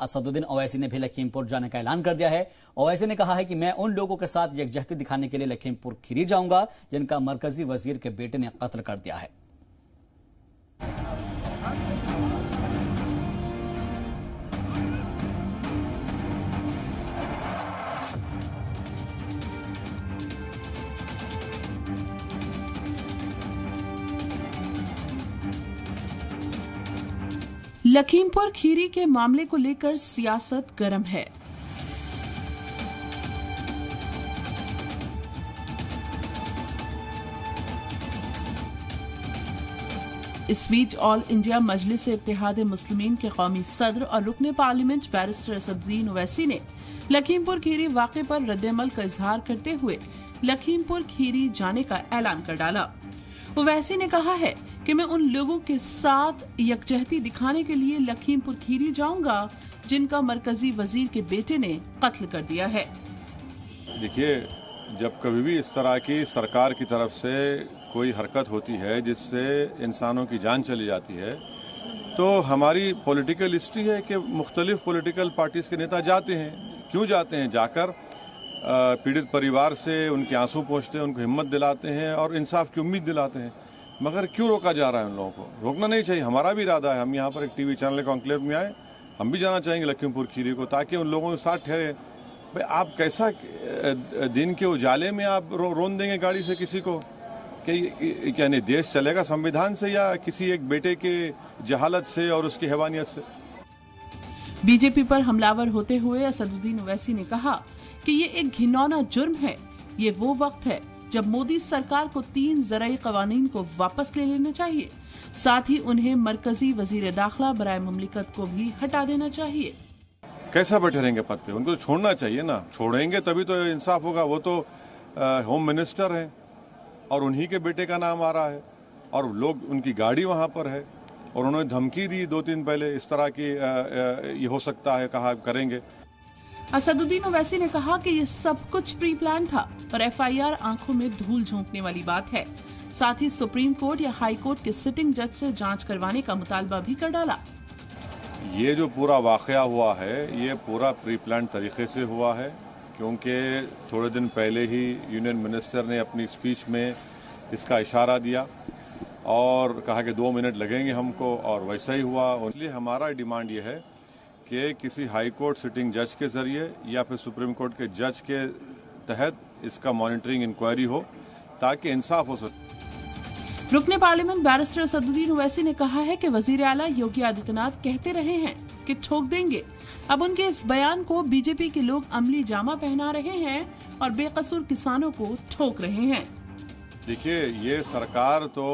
असदुद्दीन ओवैसी ने भी लखीमपुर जाने का ऐलान कर दिया है। ओवैसी ने कहा है कि मैं उन लोगों के साथ यकजहती दिखाने के लिए लखीमपुर खीरी जाऊंगा जिनका मरकजी वजीर के बेटे ने कत्ल कर दिया है। लखीमपुर खीरी के मामले को लेकर सियासत गर्म है। इस बीच ऑल इंडिया मजलिस इत्तेहाद मुस्लिमीन के कौमी सदर और रुकने पार्लियामेंट बैरिस्टर असदुद्दीन ओवैसी ने लखीमपुर खीरी वाक़े पर रद्द-ए-अमल का इजहार करते हुए लखीमपुर खीरी जाने का ऐलान कर डाला। ओवैसी ने कहा है कि मैं उन लोगों के साथ यकजहती दिखाने के लिए लखीमपुर खीरी जाऊंगा जिनका मरकजी वजीर के बेटे ने कत्ल कर दिया है। देखिए, जब कभी भी इस तरह की सरकार की तरफ से कोई हरकत होती है जिससे इंसानों की जान चली जाती है, तो हमारी पॉलिटिकल हिस्ट्री है कि मुख्तलिफ पॉलिटिकल पार्टीज के नेता जाते हैं। क्यों जाते हैं? जाकर पीड़ित परिवार से उनके आंसू पोंछते हैं, उनको हिम्मत दिलाते हैं और इंसाफ की उम्मीद दिलाते हैं। मगर क्यों रोका जा रहा है? उन लोगों को रोकना नहीं चाहिए। हमारा भी इरादा है, हम यहाँ पर एक टीवी चैनल कॉन्क्लेव में आए, हम भी जाना चाहेंगे लखीमपुर खीरी को, ताकि उन लोगों के साथ ठहरे। भाई, आप कैसा दिन के उजाले में आप रोन देंगे गाड़ी से किसी को? कि यानी देश चलेगा संविधान से या किसी एक बेटे के जहालत से और उसकी हैवानियत से? बीजेपी पर हमलावर होते हुए असदुद्दीन ओवैसी ने कहा कि ये एक घिनौना जुर्म है। ये वो वक्त है जब मोदी सरकार को 3 ज़राई क़वानीन को वापस ले लेना चाहिए। साथ ही उन्हें मरकजी वजीर दाखिला बराए मुमलिकत को भी हटा देना चाहिए। कैसा बैठे रहेंगे पद पे? उनको तो छोड़ना चाहिए ना। छोड़ेंगे तभी तो इंसाफ होगा। वो तो होम मिनिस्टर हैं और उन्हीं के बेटे का नाम आ रहा है और लोग उनकी गाड़ी वहाँ पर है और उन्होंने धमकी दी 2 दिन पहले इस तरह की ये हो सकता है, कहा करेंगे। असदुद्दीन ओवैसी ने कहा कि ये सब कुछ प्री प्लान था और एफआईआर आंखों में धूल झोंकने वाली बात है। साथ ही सुप्रीम कोर्ट या हाई कोर्ट के सिटिंग जज से जांच करवाने का मुतालबा भी कर डाला। ये जो पूरा वाकया हुआ है, ये पूरा प्री प्लान तरीके से हुआ है, क्योंकि थोड़े दिन पहले ही यूनियन मिनिस्टर ने अपनी स्पीच में इसका इशारा दिया और कहा कि 2 मिनट लगेंगे हमको, और वैसा ही हुआ। इसलिए हमारा डिमांड ये है कि किसी हाई कोर्ट सिटिंग जज के जरिए या फिर सुप्रीम कोर्ट के जज के तहत इसका मॉनिटरिंग इंक्वायरी हो ताकि इंसाफ हो सके। रुकने पार्लियामेंट बैरिस्टर असदुद्दीन ओवैसी ने कहा है कि वजीर आला योगी आदित्यनाथ कहते रहे हैं कि ठोक देंगे। अब उनके इस बयान को बीजेपी के लोग अमली जामा पहना रहे हैं और बेकसूर किसानों को ठोक रहे हैं। देखिए, ये सरकार तो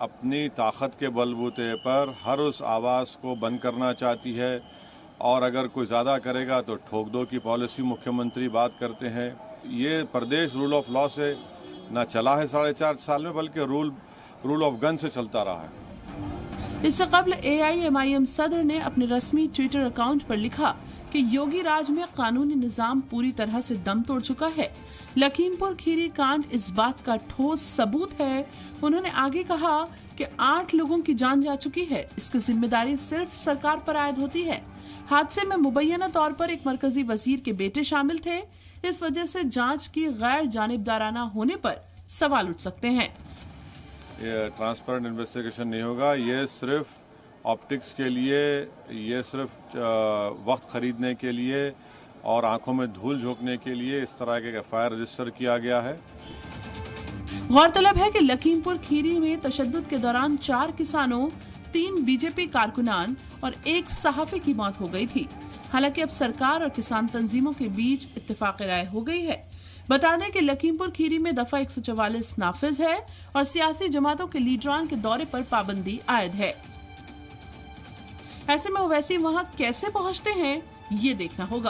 अपनी ताकत के बलबूते पर हर उस आवाज़ को बंद करना चाहती है और अगर कोई ज़्यादा करेगा तो ठोक दो की पॉलिसी मुख्यमंत्री बात करते हैं। ये प्रदेश रूल ऑफ लॉ से ना चला है 4.5 साल में, बल्कि रूल ऑफ गन से चलता रहा है। इससे कबल AIMIM सदर ने अपने रस्मी ट्विटर अकाउंट पर लिखा कि योगी राज में कानूनी निजाम पूरी तरह से दम तोड़ चुका है। लखीमपुर खीरी कांड इस बात का ठोस सबूत है। उन्होंने आगे कहा कि 8 लोगों की जान जा चुकी है। इसकी जिम्मेदारी सिर्फ सरकार पर आयद होती है। हादसे में मुबैना तौर पर एक मरकजी वजीर के बेटे शामिल थे। इस वजह से जांच की गैर जानिबदाराना होने पर सवाल उठ सकते हैं। ये ट्रांसपेरेंट इन्वेस्टिगेशन नहीं होगा। ये सिर्फ ऑप्टिक्स के लिए, ये सिर्फ वक्त खरीदने के लिए और आंखों में धूल झोंकने के लिए इस तरह के FIR रजिस्टर किया गया है। गौरतलब है कि लखीमपुर खीरी में तशद्दुद के दौरान 4 किसानों, 3 बीजेपी कारकुनान और 1 सहाफी की मौत हो गई थी। हालांकि अब सरकार और किसान तंजीमों के बीच इत्तेफाक राय हो गई है। बता दें कि लखीमपुर खीरी में दफा 144 नाफिज है और सियासी जमातों के लीडरान के दौरे पर पाबंदी आयद है। ऐसे में ओवैसी वहां कैसे पहुंचते हैं, ये देखना होगा।